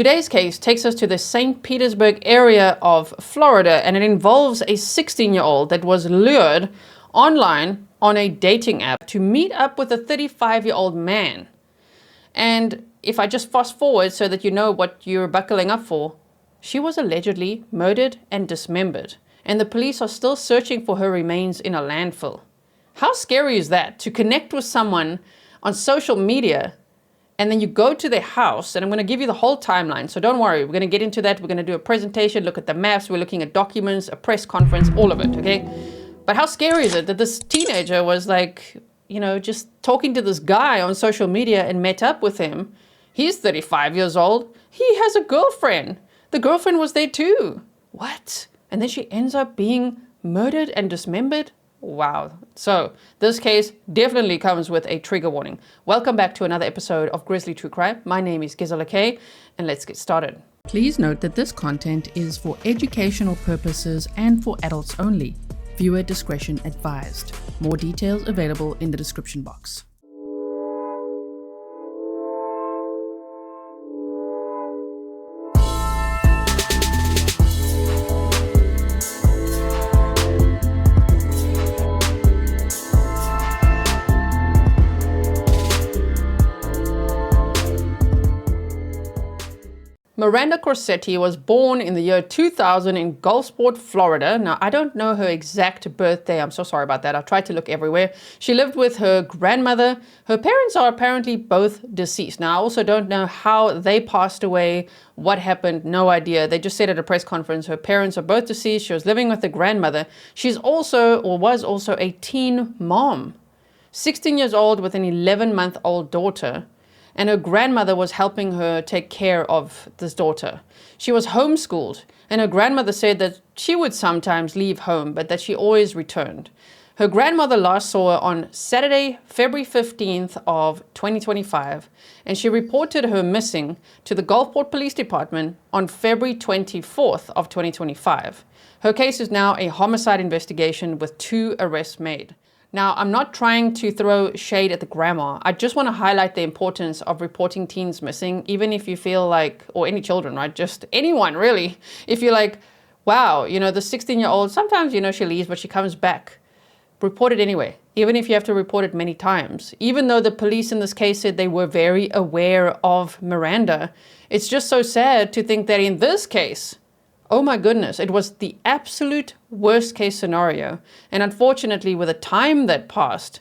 Today's case takes us to the St. Petersburg area of Florida, and it involves a 16-year-old that was lured online on a dating app to meet up with a 35-year-old man. And if I just fast forward so that you know what you're buckling up for, she was allegedly murdered and dismembered, and the police are still searching for her remains in a landfill. How scary is that, to connect with someone on social media and then you go to their house? And I'm going to give you the whole timeline, so don't worry, we're going to get into that. We're going to do a presentation, look at the maps, we're looking at documents, a press conference, all of it, okay? But how scary is it that this teenager was like, just talking to this guy on social media and met up with him? He's 35 years old. He has a girlfriend. The girlfriend was there too. What? And then she ends up being murdered and dismembered? Wow. So this case definitely comes with a trigger warning. Welcome back to another episode of Grizzly True Crime. My name is Grizzly, and let's get started. Please note that this content is for educational purposes and for adults only. Viewer discretion advised. More details available in the description box. Miranda Corsette was born in the year 2000 in Gulfport, Florida. Now, I don't know her exact birthday. I'm so sorry about that. I tried to look everywhere. She lived with her grandmother. Her parents are apparently both deceased. Now, I also don't know how they passed away, what happened, no idea. They just said at a press conference her parents are both deceased. She was living with the grandmother. She's also, or was also, a teen mom, 16 years old with an 11-month-old daughter. And her grandmother was helping her take care of this daughter. She was homeschooled, and her grandmother said that she would sometimes leave home, but that she always returned. Her grandmother last saw her on Saturday, February 15th of 2025, and she reported her missing to the Gulfport Police Department on February 24th of 2025. Her case is now a homicide investigation with 2 arrests made. Now, I'm not trying to throw shade at the grandma. I just want to highlight the importance of reporting teens missing, even if you feel like, or any children, right? Just anyone, really. If you're like, wow, the 16-year-old, sometimes, she leaves, but she comes back. Report it anyway, even if you have to report it many times. Even though the police in this case said they were very aware of Miranda, it's just so sad to think that in this case, oh my goodness, it was the absolute worst case scenario. And unfortunately, with the time that passed,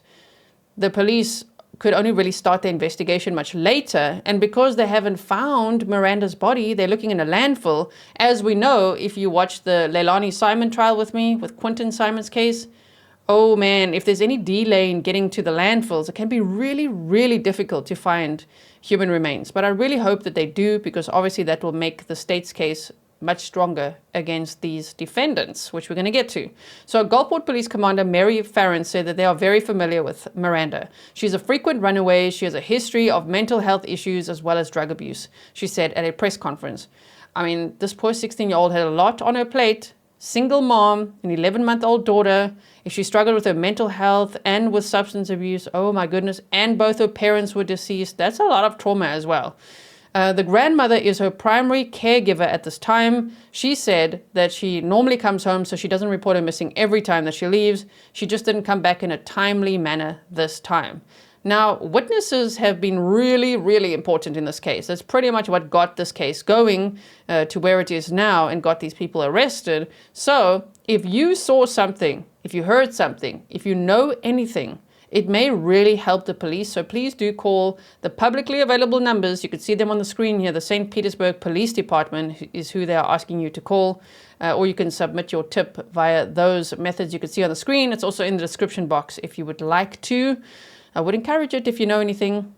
the police could only really start their investigation much later. And because they haven't found Miranda's body, they're looking in a landfill. As we know, if you watch the Leilani Simon trial with me, with Quentin Simon's case, oh man, if there's any delay in getting to the landfills, it can be really, really difficult to find human remains. But I really hope that they do, because obviously that will make the state's case much stronger against these defendants, which we're going to get to. So Gulfport Police Commander Mary Farron said that they are very familiar with Miranda. She's a frequent runaway. She has a history of mental health issues as well as drug abuse, she said at a press conference. I mean, this poor 16-year-old had a lot on her plate. Single mom, an 11-month-old daughter. If she struggled with her mental health and with substance abuse, oh my goodness, and both her parents were deceased, that's a lot of trauma as well. The grandmother is her primary caregiver at this time. She said that she normally comes home, so she doesn't report her missing every time that she leaves. She just didn't come back in a timely manner this time. Now, witnesses have been really, really important in this case. That's pretty much what got this case going to where it is now and got these people arrested. So if you saw something, if you heard something, if you know anything, it may really help the police. So please do call the publicly available numbers. You can see them on the screen here. The St. Petersburg Police Department is who they are asking you to call. Or you can submit your tip via those methods you can see on the screen. It's also in the description box if you would like to. I would encourage it if you know anything.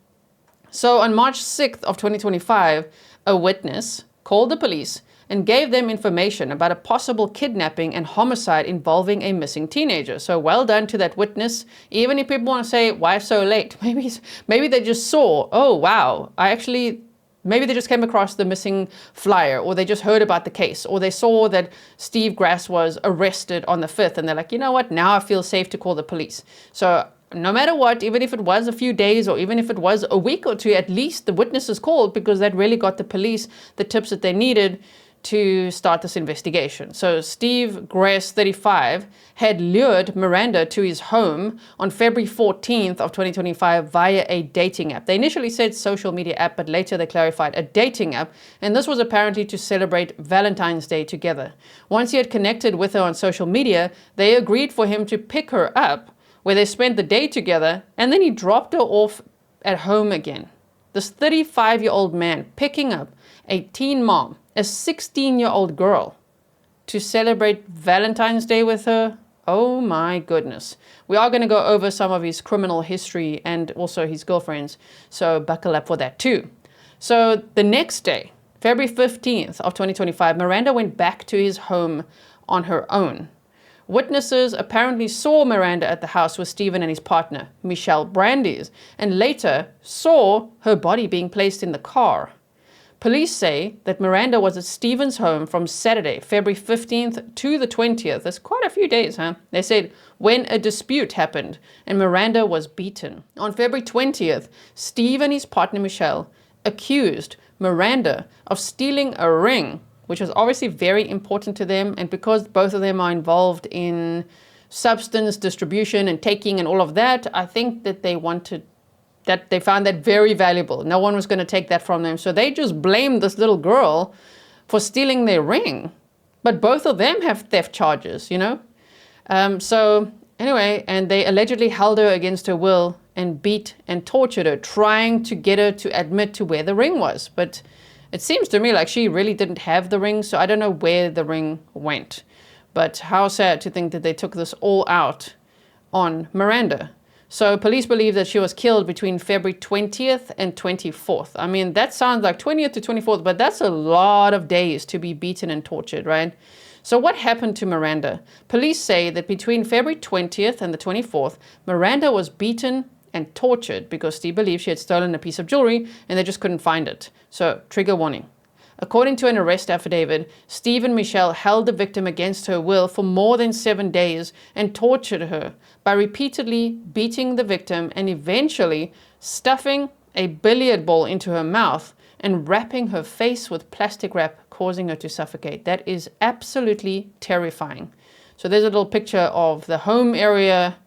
So on March 6th of 2025, a witness called the police and gave them information about a possible kidnapping and homicide involving a missing teenager. So well done to that witness. Even if people want to say, why so late? Maybe they just saw, oh, wow, maybe they just came across the missing flyer, or they just heard about the case, or they saw that Steve Gress was arrested on the 5th, and they're like, you know what, now I feel safe to call the police. So no matter what, even if it was a few days or even if it was a week or two, at least the witnesses called, because that really got the police the tips that they needed to start this investigation. So Steve Gress, 35, had lured Miranda to his home on February 14th of 2025 via a dating app. They initially said social media app, but later they clarified a dating app. And this was apparently to celebrate Valentine's Day together. Once he had connected with her on social media, they agreed for him to pick her up, where they spent the day together, and then he dropped her off at home again. This 35-year-old man picking up a teen mom, a 16-year-old girl, to celebrate Valentine's Day with her. Oh my goodness. We are going to go over some of his criminal history and also his girlfriends, so buckle up for that too. So the next day, February 15th of 2025, Miranda went back to his home on her own. Witnesses apparently saw Miranda at the house with Stephen and his partner, Michelle Brandes, and later saw her body being placed in the car. Police say that Miranda was at Stephen's home from Saturday, February 15th to the 20th. That's quite a few days, huh? They said when a dispute happened and Miranda was beaten. On February 20th, Steve and his partner Michelle accused Miranda of stealing a ring, which was obviously very important to them. And because both of them are involved in substance distribution and taking and all of that, I think that they found that very valuable. No one was going to take that from them. So they just blamed this little girl for stealing their ring. But both of them have theft charges, you know? So anyway, and they allegedly held her against her will and beat and tortured her, trying to get her to admit to where the ring was. But it seems to me like she really didn't have the ring, so I don't know where the ring went. But how sad to think that they took this all out on Miranda. So police believe that she was killed between February 20th and 24th. I mean, that sounds like 20th to 24th, but that's a lot of days to be beaten and tortured, right? So what happened to Miranda? Police say that between February 20th and the 24th, Miranda was beaten and tortured because Steve believed she had stolen a piece of jewelry and they just couldn't find it. So trigger warning. According to an arrest affidavit, Steve and Michelle held the victim against her will for more than 7 days and tortured her by repeatedly beating the victim and eventually stuffing a billiard ball into her mouth and wrapping her face with plastic wrap, causing her to suffocate. That is absolutely terrifying. So there's a little picture of the home area.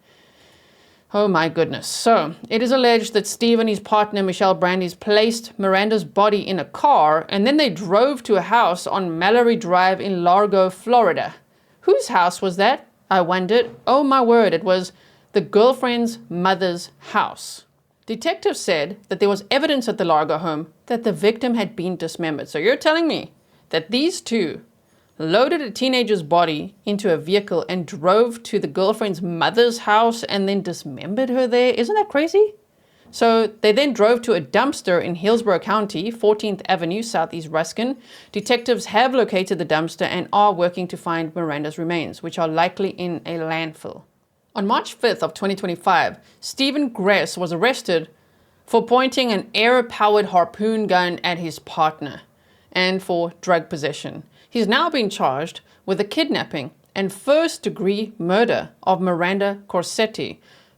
Oh my goodness. So it is alleged that Steve and his partner, Michelle Brandes, placed Miranda's body in a car and then they drove to a house on Mallory Drive in Largo, Florida. Whose house was that? I wondered. Oh my word, it was the girlfriend's mother's house. Detectives said that there was evidence at the Largo home that the victim had been dismembered. So you're telling me that these two loaded a teenager's body into a vehicle and drove to the girlfriend's mother's house and then dismembered her there? Isn't that crazy? So they then drove to a dumpster in Hillsborough County, 14th Avenue, Southeast Ruskin. Detectives have located the dumpster and are working to find Miranda's remains, which are likely in a landfill. On March 5th of 2025, Stephen Gress was arrested for pointing an air-powered harpoon gun at his partner and for drug possession. He's now been charged with the kidnapping and first-degree murder of Miranda Corsette.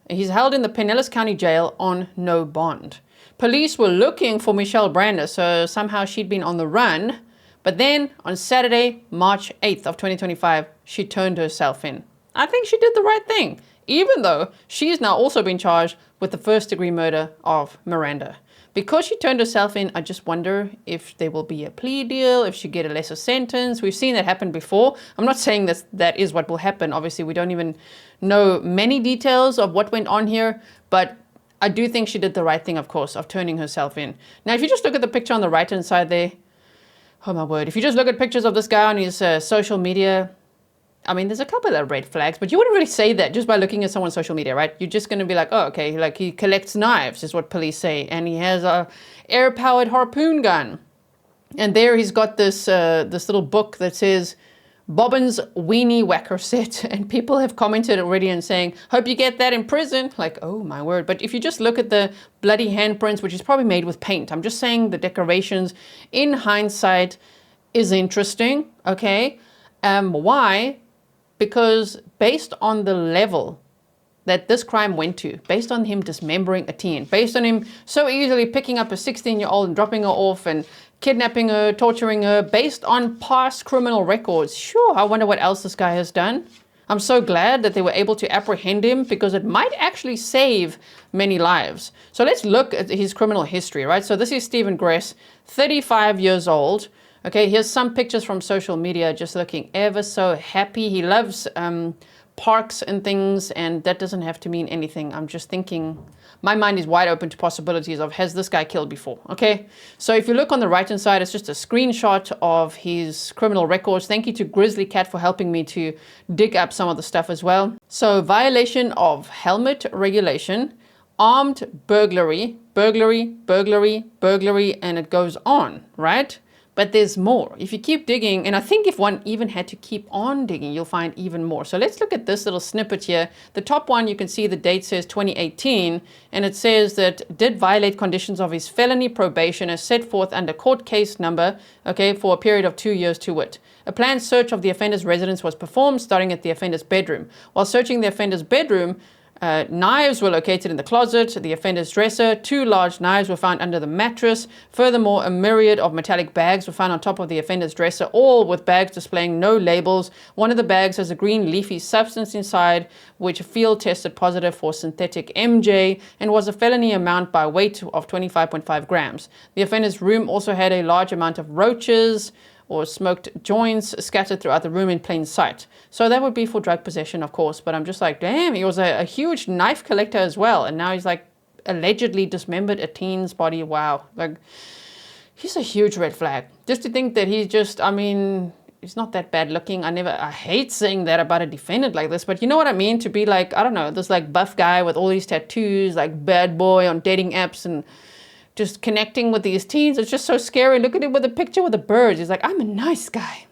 He's held in the Pinellas County Jail on no bond. Police were looking for Michelle Brandes, so somehow she'd been on the run. But then on Saturday, March 8th of 2025, she turned herself in. I think she did the right thing, even though she's now also been charged with the first-degree murder of Miranda. Because she turned herself in, I just wonder if there will be a plea deal, if she get a lesser sentence. We've seen that happen before. I'm not saying that is what will happen. Obviously, we don't even know many details of what went on here, but I do think she did the right thing, of course, of turning herself in. Now, if you just look at the picture on the right-hand side there, oh my word, if you just look at pictures of this guy on his social media, I mean, there's a couple of red flags, but you wouldn't really say that just by looking at someone's social media, right? You're just going to be like, oh, okay, like he collects knives is what police say. And he has a air-powered harpoon gun. And there he's got this little book that says Bobbin's Weenie Whacker Set. And people have commented already and saying, hope you get that in prison. Like, oh my word. But if you just look at the bloody handprints, which is probably made with paint, I'm just saying the decorations in hindsight is interesting, okay? Why? Because based on the level that this crime went to, based on him dismembering a teen, based on him so easily picking up a 16-year-old and dropping her off and kidnapping her, torturing her, based on past criminal records. Sure, I wonder what else this guy has done. I'm so glad that they were able to apprehend him, because it might actually save many lives. So let's look at his criminal history, right? So this is Stephen Gress, 35 years old. Okay, here's some pictures from social media, just looking ever so happy. He loves parks and things, and that doesn't have to mean anything. I'm just thinking, my mind is wide open to possibilities of, has this guy killed before? Okay, so if you look on the right hand side, it's just a screenshot of his criminal records. Thank you to Grizzly Cat for helping me to dig up some of the stuff as well. So violation of helmet regulation, armed burglary, burglary, and it goes on, right? But there's more. If you keep digging, and I think if one even had to keep on digging, you'll find even more. So let's look at this little snippet here. The top one, you can see the date says 2018, and it says that did violate conditions of his felony probation as set forth under court case number, okay, for a period of 2 years to wit. A planned search of the offender's residence was performed, starting at the offender's bedroom. While searching the offender's bedroom, knives were located in the closet, the offender's dresser. 2 large knives were found under the mattress. Furthermore, a myriad of metallic bags were found on top of the offender's dresser, all with bags displaying no labels. One of the bags has a green leafy substance inside, which field tested positive for synthetic MJ and was a felony amount by weight of 25.5 grams. The offender's room also had a large amount of roaches or smoked joints scattered throughout the room in plain sight. So that would be for drug possession, of course, but I'm just like, damn, he was a huge knife collector as well, and now he's like allegedly dismembered a teen's body. Wow, like, he's a huge red flag. Just to think that he's just, I mean, he's not that bad looking. I hate saying that about a defendant like this, but you know what I mean? To be like, I don't know, this like buff guy with all these tattoos, like bad boy on dating apps and just connecting with these teens. It's just so scary. Look at him with a picture with the birds. He's like, I'm a nice guy.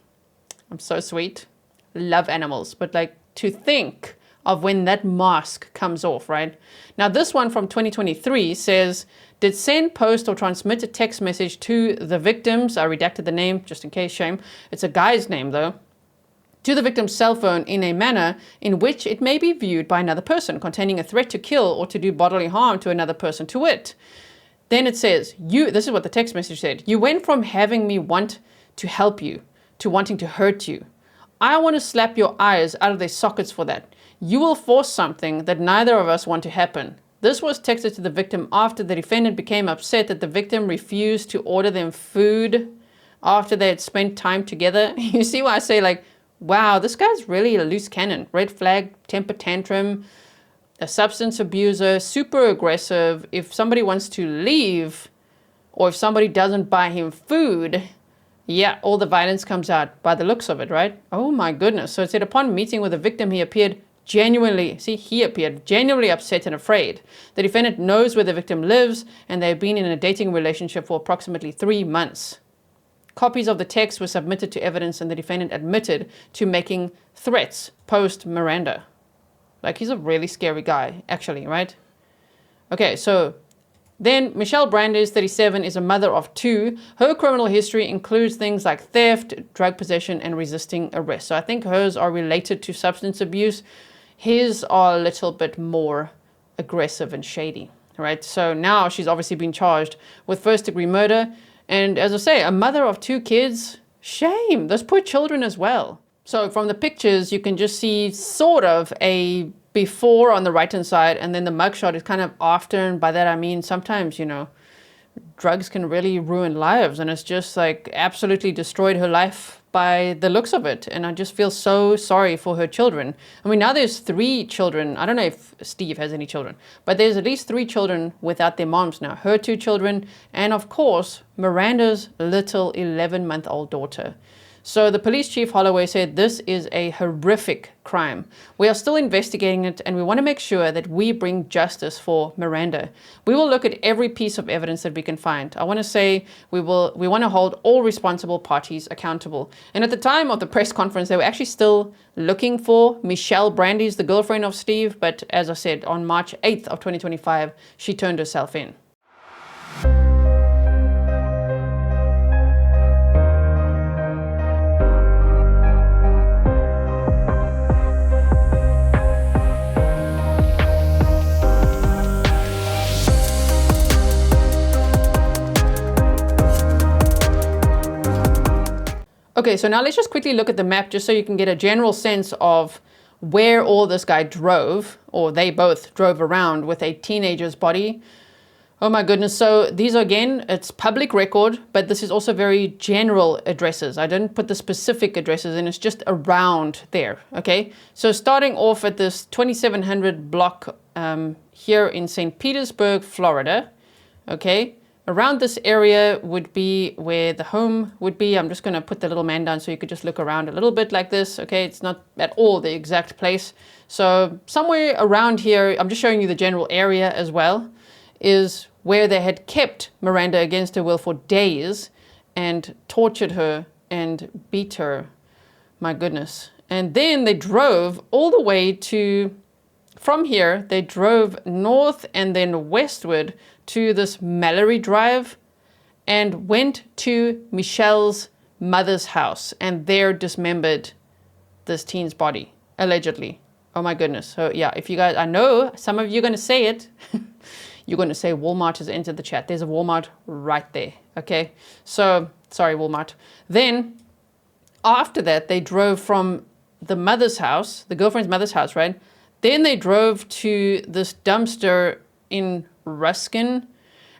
I'm so sweet. Love animals. But like, to think of when that mask comes off, right? Now this one from 2023 says, did send, post, or transmit a text message to the victims. I redacted the name just in case, shame. It's a guy's name though. To the victim's cell phone in a manner in which it may be viewed by another person, containing a threat to kill or to do bodily harm to another person, to wit. Then it says, this is what the text message said. You went from having me want to help you to wanting to hurt you. I want to slap your eyes out of their sockets for that. You will force something that neither of us want to happen. This was texted to the victim after the defendant became upset that the victim refused to order them food after they had spent time together. You see why I say, like, wow, this guy's really a loose cannon. Red flag, temper tantrum, a substance abuser, super aggressive. If somebody wants to leave, or if somebody doesn't buy him food, yeah, all the violence comes out by the looks of it, right? Oh my goodness. So it said, upon meeting with the victim, he appeared genuinely upset and afraid. The defendant knows where the victim lives, and they have been in a dating relationship for approximately 3 months. Copies of the text were submitted to evidence, and the defendant admitted to making threats post Miranda. Like, he's a really scary guy, actually, right? Okay, so then Michelle Brandes, 37, is a mother of 2. Her criminal history includes things like theft, drug possession, and resisting arrest. So I think hers are related to substance abuse. His are a little bit more aggressive and shady, right? So now she's obviously been charged with first-degree murder. And as I say, a mother of 2 kids, shame. Those poor children as well. So from the pictures, you can just see sort of a before on the right-hand side, and then the mugshot is kind of after. And by that, I mean, sometimes, you know, drugs can really ruin lives, and it's just like absolutely destroyed her life by the looks of it. And I just feel so sorry for her children. I mean, now there's 3 children. I don't know if Steve has any children, but there's at least 3 children without their moms now. Her 2 children, and of course, Miranda's little 11-month-old daughter. So the police chief, Holloway, said this is a horrific crime. We are still investigating it, and we want to make sure that we bring justice for Miranda. We will look at every piece of evidence that we can find. I want to say we want to hold all responsible parties accountable. And at the time of the press conference, they were actually still looking for Michelle Brandes, the girlfriend of Steve. But as I said, on March 8th of 2025, she turned herself in. Okay, so now let's just quickly look at the map just so you can get a general sense of where all this guy drove, or they both drove around with a teenager's body. Oh my goodness. So these are, again, it's public record, but this is also very general addresses. I didn't put the specific addresses in, it's just around there. Okay. So starting off at this 2700 block here in St. Petersburg, Florida. Okay. Around this area would be where the home would be. I'm just going to put the little man down so you could just look around a little bit like this. Okay. It's not at all the exact place. So somewhere around here, I'm just showing you the general area as well, is where they had kept Miranda against her will for days and tortured her and beat her. My goodness. And then they drove all the way to, from here, they drove north and then westward to this Mallory Drive and went to Michelle's mother's house and there dismembered this teen's body, allegedly. Oh my goodness. So yeah, if you guys, I know some of you are going to say it. You're going to say Walmart has entered the chat. There's a Walmart right there. Okay. So sorry, Walmart. Then after that, they drove from the mother's house, the girlfriend's mother's house, right? Then they drove to this dumpster in Ruskin.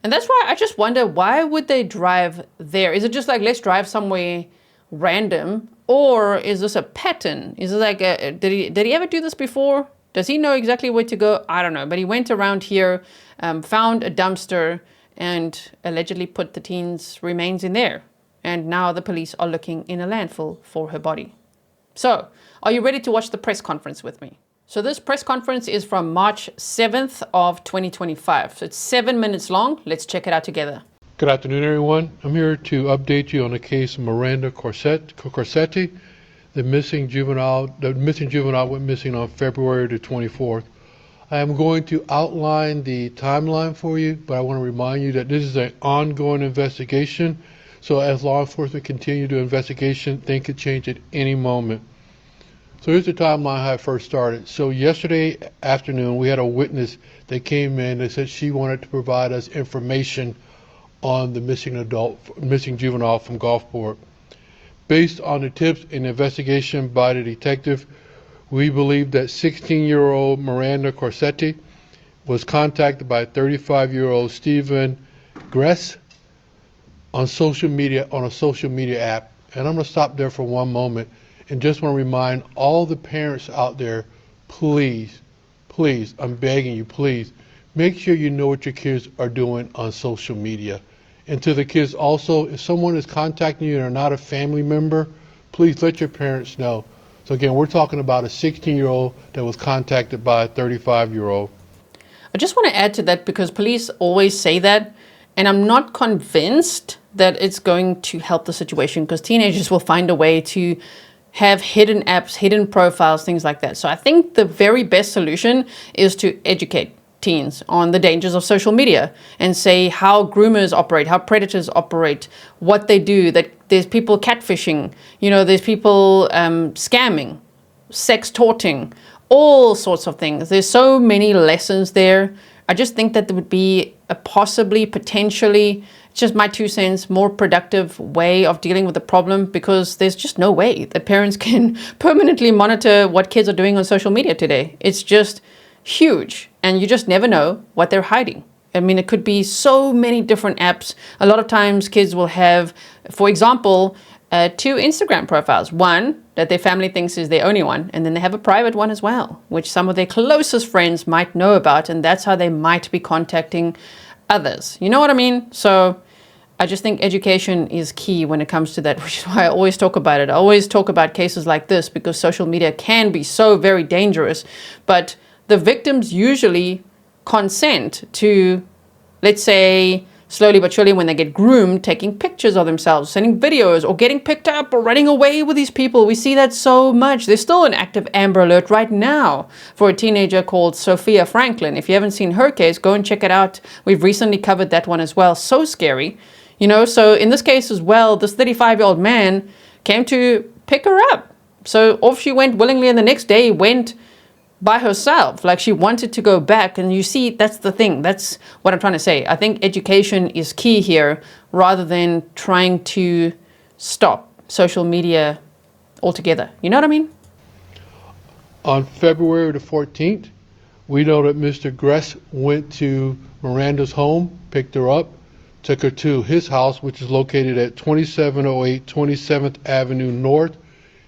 And that's why I just wonder, why would they drive there? Is it just like, let's drive somewhere random? Or is this a pattern? Is it like, did he ever do this before? Does he know exactly where to go? I don't know. But he went around here, found a dumpster, and allegedly put the teen's remains in there. And now the police are looking in a landfill for her body. So, are you ready to watch the press conference with me? So this press conference is from March 7th of 2025. So it's 7 minutes long. Let's check it out together. Good afternoon, everyone. I'm here to update you on the case of Miranda Corsette, the missing juvenile. The missing juvenile went missing on February the 24th. I am going to outline the timeline for you, but I want to remind you that this is an ongoing investigation. So as law enforcement continue to investigation, things could change at any moment. So here's the timeline how it first started. So yesterday afternoon, we had a witness that came in and said she wanted to provide us information on the missing juvenile from Gulfport. Based on the tips and investigation by the detective, we believe that 16-year-old Miranda Corsette was contacted by 35-year-old Stephen Gress on a social media app. And I'm going to stop there for one moment and just want to remind all the parents out there, please, I'm begging you, please, make sure you know what your kids are doing on social media. And to the kids also, if someone is contacting you and are not a family member, please let your parents know. So again, we're talking about a 16-year-old that was contacted by a 35-year-old. I just want to add to that because police always say that, and I'm not convinced that it's going to help the situation because teenagers will find a way to have hidden apps, hidden profiles, things like that. So I think the very best solution is to educate teens on the dangers of social media and say how groomers operate, how predators operate, what they do, that there's people catfishing, there's people scamming, sextorting, all sorts of things. There's so many lessons there. I just think that there would be a potentially, just my 2 cents, more productive way of dealing with the problem because there's just no way that parents can permanently monitor what kids are doing on social media today. It's just huge and you just never know what they're hiding. I mean, it could be so many different apps. A lot of times kids will have, for example, 2 Instagram profiles. One that their family thinks is their only one, and then they have a private one as well, which some of their closest friends might know about, and that's how they might be contacting others. You know what I mean? So I just think education is key when it comes to that, which is why I always talk about it. I always talk about cases like this because social media can be so very dangerous, but the victims usually consent to, let's say, slowly but surely when they get groomed, taking pictures of themselves, sending videos, or getting picked up or running away with these people. We see that so much. There's still an active Amber Alert right now for a teenager called Sophia Franklin. If you haven't seen her case, go and check it out. We've recently covered that one as well. So scary. So in this case as well, this 35-year-old man came to pick her up. So off she went willingly, and the next day went by herself, like she wanted to go back. And you see, that's the thing. That's what I'm trying to say. I think education is key here rather than trying to stop social media altogether. You know what I mean? On February the 14th, we know that Mr. Gress went to Miranda's home, picked her up, took her to his house, which is located at 2708 27th Avenue North.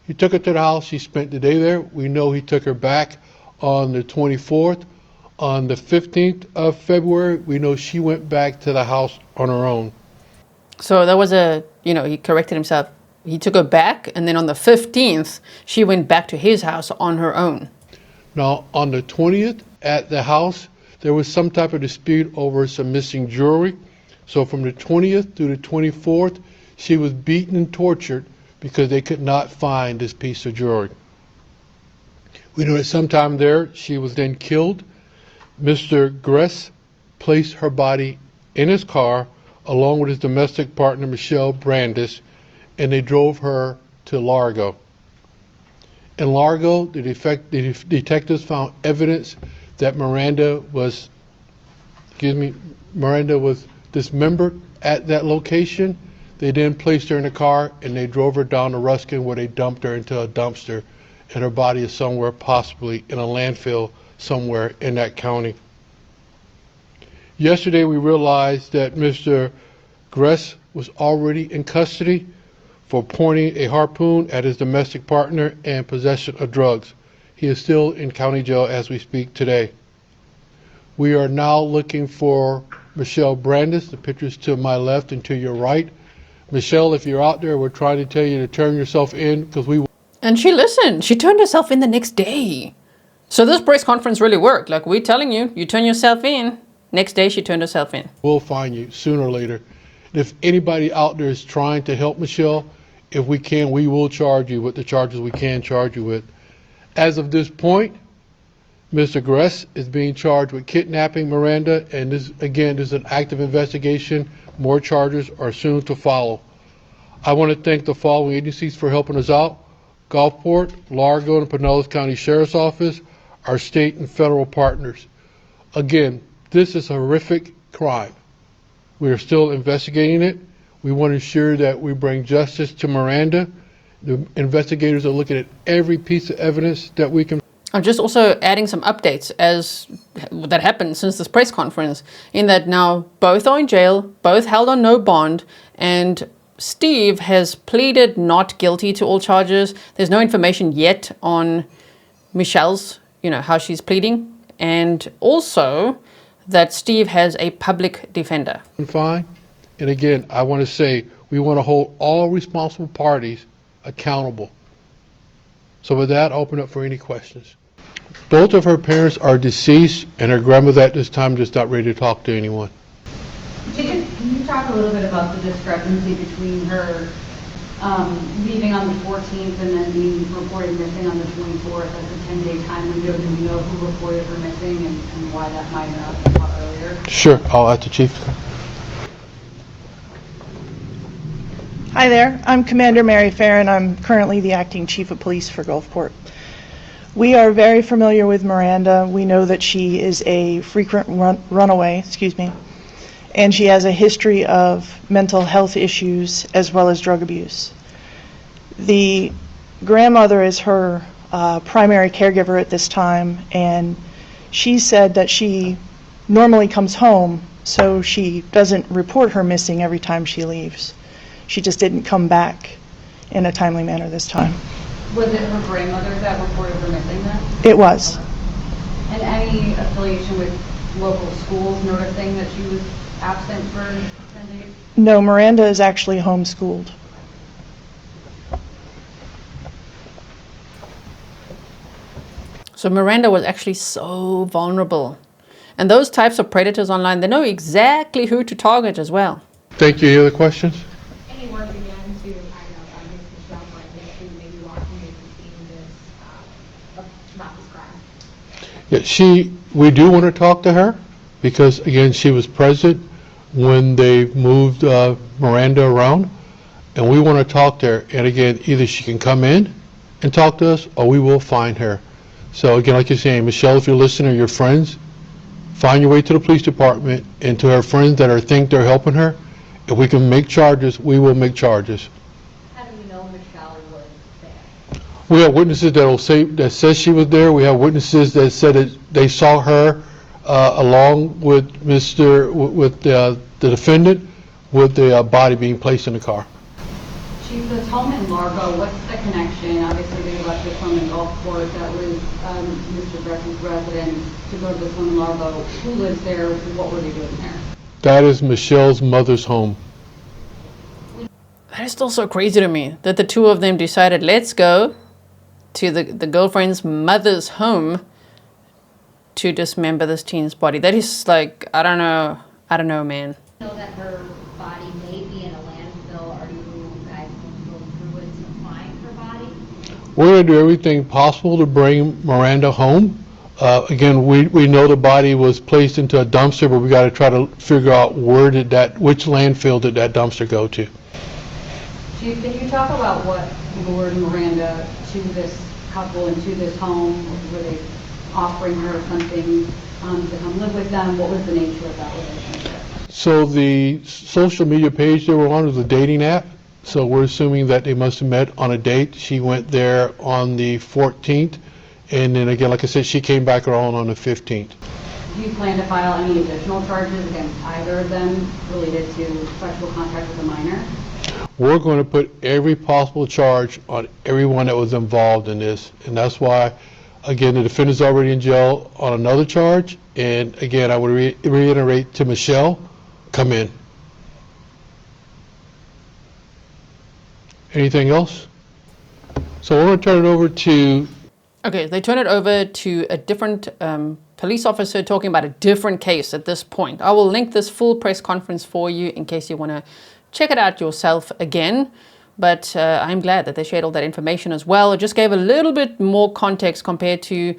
He took her to the house. She spent the day there. We know he took her back on the 24th. On the 15th of February, we know she went back to the house on her own. So that was he corrected himself. He took her back, and then on the 15th, she went back to his house on her own. Now, on the 20th, at the house, there was some type of dispute over some missing jewelry. So from the 20th to the 24th, she was beaten and tortured because they could not find this piece of jewelry. We know that sometime there, she was then killed. Mr. Gress placed her body in his car along with his domestic partner, Michelle Brandis, and they drove her to Largo. In Largo, the detectives found evidence that Miranda was dismembered at that location. They then placed her in a car and they drove her down to Ruskin, where they dumped her into a dumpster, and her body is somewhere, possibly in a landfill somewhere in that county. Yesterday we realized that Mr. Gress was already in custody for pointing a harpoon at his domestic partner and possession of drugs. He is still in county jail as we speak today. We are now looking for Michelle Brandis. The picture's to my left and to your right. Michelle, if you're out there, we're trying to tell you to turn yourself in because we... And she listened. She turned herself in the next day. So this press conference really worked. Like we're telling you, you turn yourself in. Next day, she turned herself in. We'll find you sooner or later. And if anybody out there is trying to help Michelle, if we can, we will charge you with the charges we can charge you with. As of this point, Mr. Gress is being charged with kidnapping Miranda, and this is an active investigation. More charges are soon to follow. I want to thank the following agencies for helping us out: Gulfport, Largo, and Pinellas County Sheriff's Office, our state and federal partners. Again, this is a horrific crime. We are still investigating it. We want to ensure that we bring justice to Miranda. The investigators are looking at every piece of evidence that we can. I'm just also adding some updates as that happened since this press conference, in that now both are in jail, both held on no bond, and Steve has pleaded not guilty to all charges. There's no information yet on Michelle's, how she's pleading, and also that Steve has a public defender. Fine. And again, I want to say we want to hold all responsible parties accountable. So with that, I'll open up for any questions. Both of her parents are deceased, and her grandmother at this time just not ready to talk to anyone. Can you talk a little bit about the discrepancy between her leaving on the 14th and then being reported missing on the 24th as a 10-day time window? Do we know who reported her missing and why that might not have been caught earlier? Sure, I'll ask the chief. Hi there, I'm Commander Mary Farron. I'm currently the acting chief of police for Gulfport. We are very familiar with Miranda. We know that she is a frequent runaway, and she has a history of mental health issues as well as drug abuse. The grandmother is her primary caregiver at this time, and she said that she normally comes home, so she doesn't report her missing every time she leaves. She just didn't come back in a timely manner this time. Was it her grandmother that reported her missing then? It was. And any affiliation with local schools noticing that she was absent for 10 days? No, Miranda is actually homeschooled. So Miranda was actually so vulnerable. And those types of predators online, they know exactly who to target as well. Thank you. Any other questions? Any work again to, Michelle Brandis, who maybe walking away from seeing this, about this crime? Yeah, we do want to talk to her because, again, she was present when they moved Miranda around, and we want to talk to her. And again, either she can come in and talk to us, or we will find her. So again, like you're saying, Michelle, if you're listening, or your friends, find your way to the police department and to her friends that think they're helping her. If we can make charges, we will make charges. How do we know Michelle was there? We have witnesses that says she was there. We have witnesses that said that they saw her along with the defendant, with the body being placed in the car. Chief, this home in Largo, what's the connection? Obviously, they left this home in Gulfport. That was Mr. Gress's residence to go to this home in Largo. Who lives there? What were they doing there? That is Michelle's mother's home. That is still so crazy to me that the two of them decided, let's go to the girlfriend's mother's home to dismember this teen's body. That is like, I don't know, man. Know that her body may be in a landfill. Are you guys going to go through it to find her body? We're going to do everything possible to bring Miranda home. Again, we know the body was placed into a dumpster, but we got to try to figure out which landfill did that dumpster go to. Chief, can you talk about what lured Miranda to this couple and to this home? Were they offering her something to come live with them? What was the nature of that relationship? So the social media page they were on was a dating app. So we're assuming that they must have met on a date. She went there on the 14th. And then again, like I said, she came back around on the 15th. Do you plan to file any additional charges against either of them related to sexual contact with a minor? We're going to put every possible charge on everyone that was involved in this. And that's why, again, the defendant's already in jail on another charge. And again, I would reiterate to Michelle, come in. Anything else? So we're going to turn it over to... Okay, they turn it over to a different police officer talking about a different case at this point. I will link this full press conference for you in case you want to check it out yourself again. But I'm glad that they shared all that information as well. It just gave a little bit more context compared to,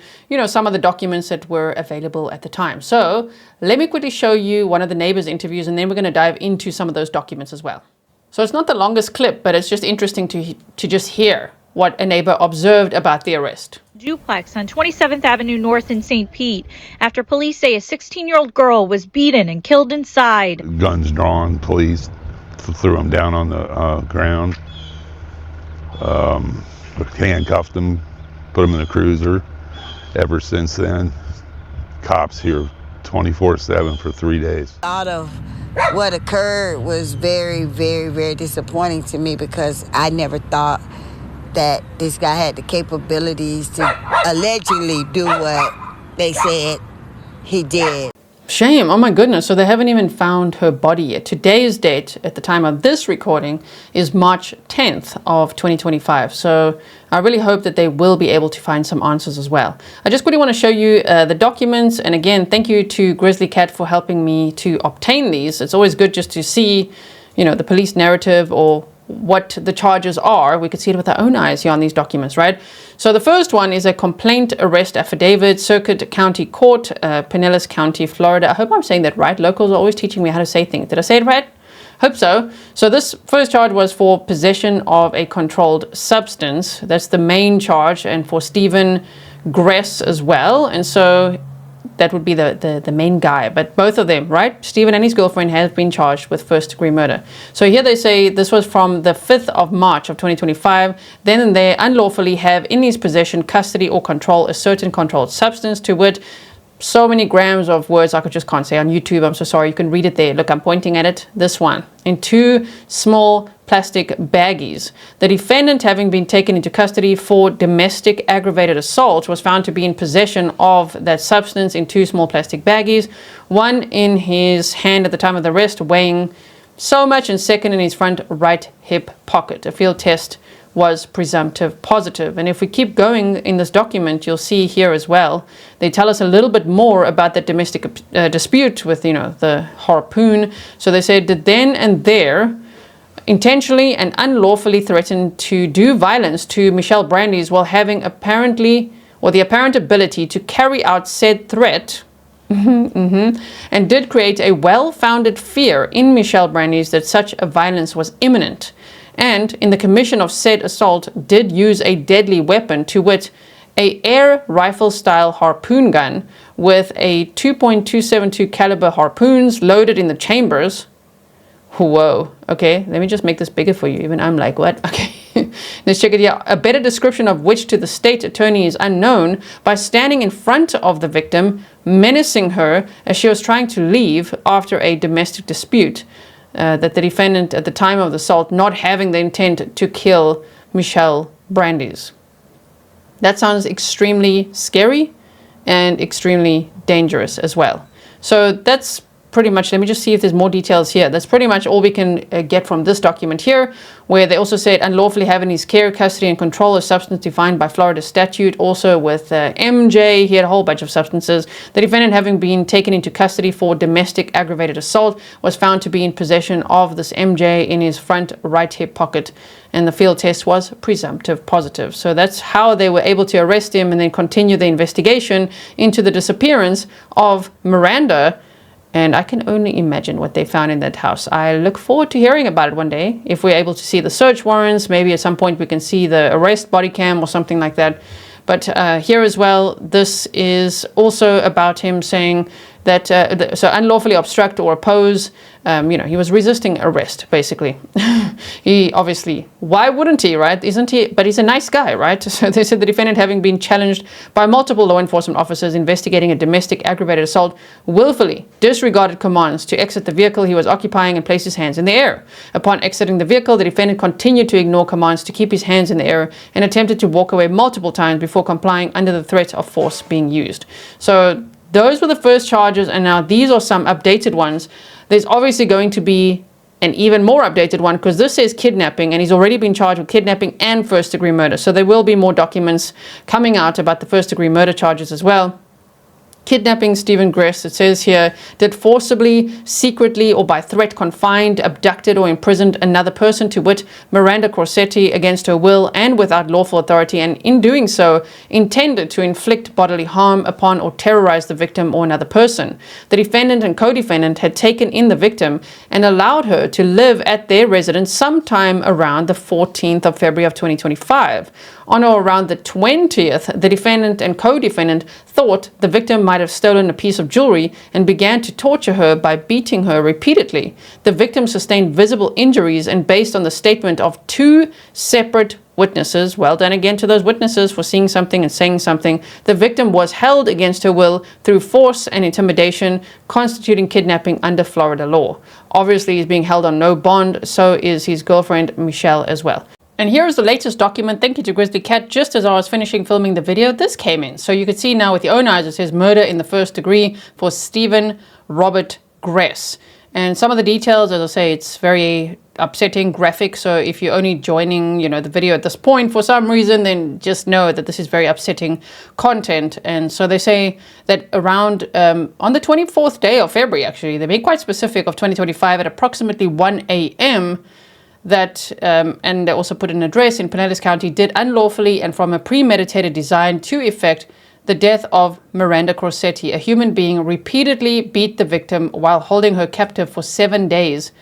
some of the documents that were available at the time. So let me quickly show you one of the neighbors' interviews, and then we're going to dive into some of those documents as well. So it's not the longest clip, but it's just interesting to just hear what a neighbor observed about the arrest. Duplex on 27th Avenue North in St. Pete after police say a 16-year-old girl was beaten and killed inside. Guns drawn, police threw him down on the ground, handcuffed him, put him in a cruiser. Ever since then, cops here 24/7 for 3 days. Thought of what occurred was very, very, very disappointing to me because I never thought that this guy had the capabilities to allegedly do what they said he did. Shame. Oh my goodness. So they haven't even found her body yet. Today's date at the time of this recording is March 10th of 2025. So I really hope that they will be able to find some answers as well. I just really want to show you the documents. And again, thank you to Grizzly Cat for helping me to obtain these. It's always good just to see, the police narrative or what the charges are. We could see it with our own eyes here on these documents, right? So the first one is a complaint arrest affidavit, Circuit County Court, Pinellas County, Florida. I hope I'm saying that right. Locals are always teaching me how to say things. Did I say it right? Hope so. So this first charge was for possession of a controlled substance. That's the main charge, and for Stephen Gress as well. And so that would be the main guy. But both of them, right? Stephen and his girlfriend have been charged with first-degree murder. So here they say this was from the 5th of March of 2025. Then and there unlawfully have in his possession, custody, or control a certain controlled substance, to wit, so many grams of words I just can't say on YouTube. I'm so sorry. You can read it there. Look, I'm pointing at it. This one. In 2 small plastic baggies. The defendant, having been taken into custody for domestic aggravated assault, was found to be in possession of that substance in 2 small plastic baggies. One in his hand at the time of the arrest, weighing so much, and second in his front right hip pocket. A field test was presumptive positive. And if we keep going in this document, you'll see here as well, they tell us a little bit more about that domestic dispute with, the harpoon. So they said that then and there, intentionally and unlawfully threatened to do violence to Michelle Brandeis while having the apparent ability to carry out said threat, and did create a well-founded fear in Michelle Brandeis that such a violence was imminent. And in the commission of said assault did use a deadly weapon, to wit, a air rifle style harpoon gun with a 2.272 caliber harpoons loaded in the chambers. Whoa. Okay, let me just make this bigger for you. Even I'm like, what? Okay. Let's check it here. A better description of which to the state attorney is unknown. By standing in front of the victim, menacing her as she was trying to leave after a domestic dispute, that the defendant at the time of the assault not having the intent to kill Michelle Brandeis. That sounds extremely scary and extremely dangerous as well. So that's pretty much, let me just see if there's more details here. That's pretty much all we can get from this document here, where they also said unlawfully having his care, custody, and control of substance defined by Florida statute. Also with MJ, he had a whole bunch of substances. The defendant, having been taken into custody for domestic aggravated assault, was found to be in possession of this MJ in his front right hip pocket, and the field test was presumptive positive. So that's how they were able to arrest him and then continue the investigation into the disappearance of Miranda. And I can only imagine what they found in that house. I look forward to hearing about it one day. If we're able to see the search warrants, maybe at some point we can see the arrest body cam or something like that. But here as well, this is also about him saying that, so unlawfully obstruct or oppose, he was resisting arrest, basically. He obviously, why wouldn't he, right? Isn't he? But he's a nice guy, right? So they said the defendant, having been challenged by multiple law enforcement officers investigating a domestic aggravated assault, willfully disregarded commands to exit the vehicle he was occupying and place his hands in the air. Upon exiting the vehicle, the defendant continued to ignore commands to keep his hands in the air and attempted to walk away multiple times before complying under the threat of force being used. So those were the first charges, and now these are some updated ones. There's obviously going to be an even more updated one, because this says kidnapping, and he's already been charged with kidnapping and first-degree murder. So there will be more documents coming out about the first-degree murder charges as well. Kidnapping Stephen Gress, it says here, did forcibly, secretly, or by threat confined, abducted, or imprisoned another person, to wit, Miranda Corsette, against her will and without lawful authority, and in doing so, intended to inflict bodily harm upon or terrorize the victim or another person. The defendant and co-defendant had taken in the victim and allowed her to live at their residence sometime around the 14th of February of 2025. On or around the 20th, the defendant and co-defendant thought the victim might have stolen a piece of jewelry and began to torture her by beating her repeatedly. The victim sustained visible injuries, and based on the statement of two separate witnesses, well done again to those witnesses for seeing something and saying something, the victim was held against her will through force and intimidation, constituting kidnapping under Florida law. Obviously, he's being held on no bond, so is his girlfriend Michelle as well. And here is the latest document. Thank you to Grizzly Cat. Just as I was finishing filming the video, this came in. So you can see now with your own eyes, it says murder in the first degree for Stephen Robert Gress. And some of the details, as I say, it's very upsetting, graphic. So if you're only joining, the video at this point for some reason, then just know that this is very upsetting content. And so they say that around, on the 24th day of February, actually, they made quite specific, of 2025 at approximately 1 a.m., that, and they also put an address in Pinellas County, did unlawfully and from a premeditated design to effect the death of Miranda Corsette, a human being, repeatedly beat the victim while holding her captive for 7 days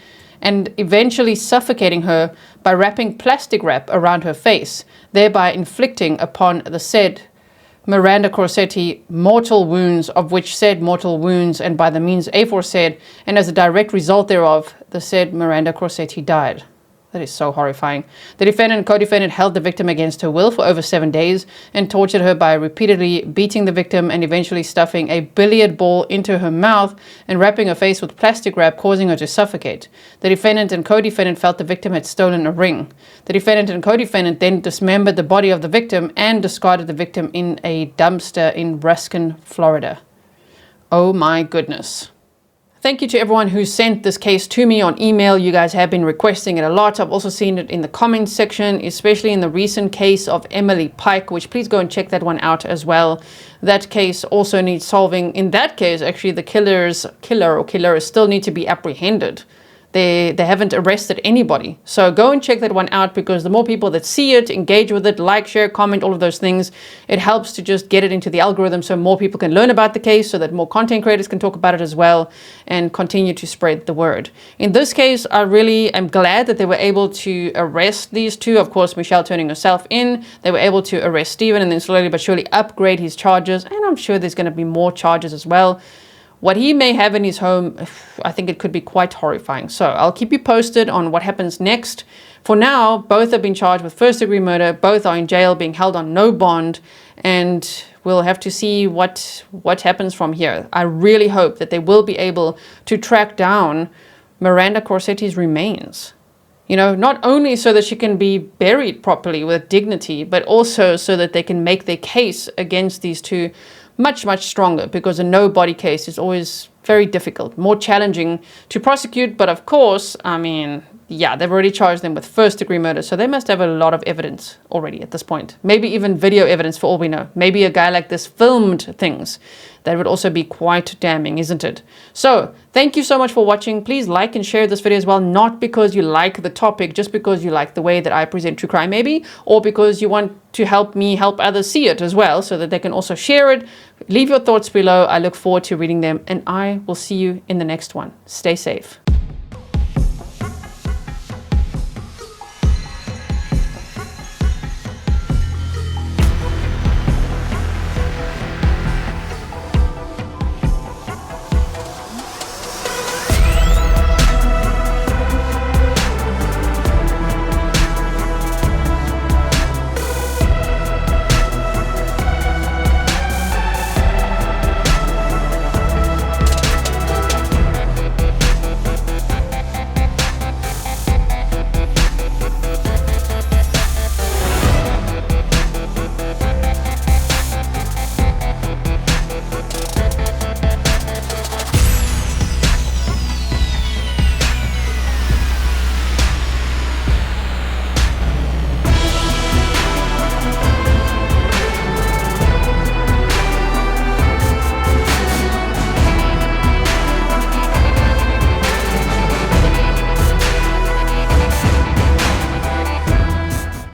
and eventually suffocating her by wrapping plastic wrap around her face, thereby inflicting upon the said Miranda Corsette mortal wounds, of which said mortal wounds, and by the means aforesaid, and as a direct result thereof, the said Miranda Corsette died. That is so horrifying. The defendant and co-defendant held the victim against her will for over 7 days and tortured her by repeatedly beating the victim and eventually stuffing a billiard ball into her mouth and wrapping her face with plastic wrap, causing her to suffocate. The defendant and co-defendant felt the victim had stolen a ring. The defendant and co-defendant then dismembered the body of the victim and discarded the victim in a dumpster in Ruskin, Florida. Oh my goodness. Thank you to everyone who sent this case to me on email. You guys have been requesting it a lot. I've also seen it in the comments section, especially in the recent case of Emily Pike, which please go and check that one out as well. That case also needs solving. In that case, actually, the killers still need to be apprehended. They haven't arrested anybody. So go and check that one out, because the more people that see it, engage with it, like, share, comment, all of those things, it helps to just get it into the algorithm so more people can learn about the case, so that more content creators can talk about it as well and continue to spread the word. In this case, I really am glad that they were able to arrest these two. Of course, Michelle turning herself in. They were able to arrest Stephen and then slowly but surely upgrade his charges. And I'm sure there's going to be more charges as well. What he may have in his home, I think it could be quite horrifying. So I'll keep you posted on what happens next For now, both have been charged with first-degree murder. Both are in jail, being held on no bond, and we'll have to see what happens from here. I really hope that they will be able to track down Miranda Corsette's remains. You know, not only so that she can be buried properly with dignity, but also so that they can make their case against these two much, much stronger, because a no-body case is always very difficult, more challenging to prosecute. But of course, I mean, yeah, they've already charged them with first-degree murder, so they must have a lot of evidence already at this point. Maybe even video evidence for all we know. Maybe a guy like this filmed things. That would also be quite damning, isn't it? So, thank you so much for watching. Please like and share this video as well, not because you like the topic, just because you like the way that I present true crime maybe, or because you want to help me help others see it as well, so that they can also share it. Leave your thoughts below. I look forward to reading them, and I will see you in the next one. Stay safe.